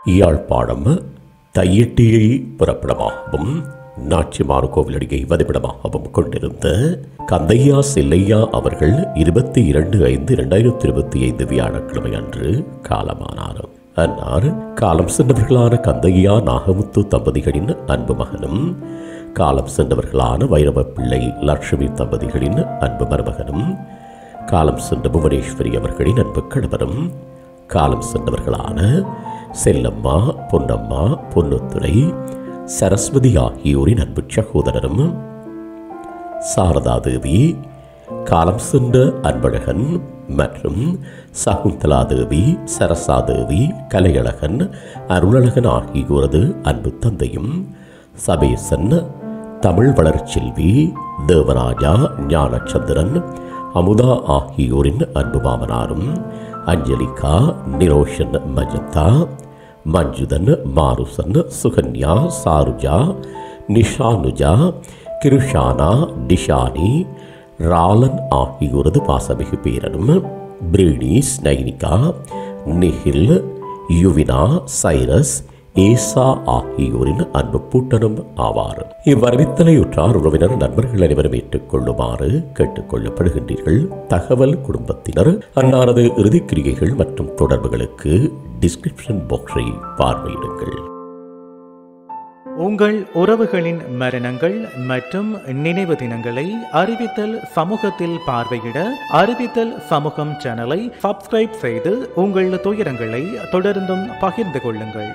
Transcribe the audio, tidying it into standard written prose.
யாழ்ப்பாணம் தையிட்டியை புறப்படமாகவும் நாச்சிமார் கோவிலடியை வதிப்பிடமாகவும் கொண்டிருந்த கந்தையா செல்லையா அவர்கள் 22/5/2025 வியாழக்கிழமை அன்று காலமானார். அன்னார் காலம் சென்றவர்களான கந்தையா நாகமுத்து தம்பதிகளின் அன்பு மகனும், காலம் சென்றவர்களான வைரவ பிள்ளை லட்சுமி தம்பதிகளின் அன்பு மருமகனும், காலம் சென்ற புவனேஸ்வரி அவர்களின் அன்பு கணவரும், காலம் சென்றவர்களான செல்லம்மா, பொன்னம்மா, பொன்னுத்துறை, சரஸ்வதி ஆகியோரின் அன்பு சகோதரரும், சாரதா தேவி, காலம் சென்ற அன்பழகன் மற்றும் சகுந்தலா தேவி, சரசா தேவி, கலையழகன், அருளழகன் ஆகியோரது அன்பு தந்தையும், சபேசன், தமிழ் வளர்ச்செல்வி, தேவராஜா, ஞானச்சந்திரன், அமுதா ஆகியோரின் அன்பு மாமனாரும், அஞ்சலிகா, நிரோஷன், மஜந்தா, மஞ்சுதன், மாருசன், சுகன்யா, சாருஜா, நிஷானுஜா, கிருஷானா, டிஷானி, ராலன் ஆகியோரது பாசமிகு பேரனும், பிரீனிஸ், நைனிகா, நிஹில், யுவினா, சைரஸ், ஏசா ஆகியோரின் அன்பு பூட்டனும் ஆவார். இவ்வறிவித்தலையுற்றார் உறவினர் நண்பர்கள் அனைவரும் ஏற்றுக்கொள்ளுமாறு கேட்டுக்கொள்ளப்படுகின்றீர்கள். தகவல் குடும்பத்தினர் அன்னாரது இறுதிக்கிரிகைகள் மற்றும் தொடர்புகளுக்கு டிஸ்கிரிப்ஷன் பாக்ஸை பார்வையிடுங்கள். உங்கள் உறவுகளின் மரணங்கள் மற்றும் நினைவு தினங்களை அறிவித்தல் சமூகத்தில் பார்வையிட அறிவித்தல் சமூகம் சேனலை சப்ஸ்கிரைப் செய்து உங்கள் துயரங்களை தொடர்ந்தும் பகிர்ந்து கொள்ளுங்கள்.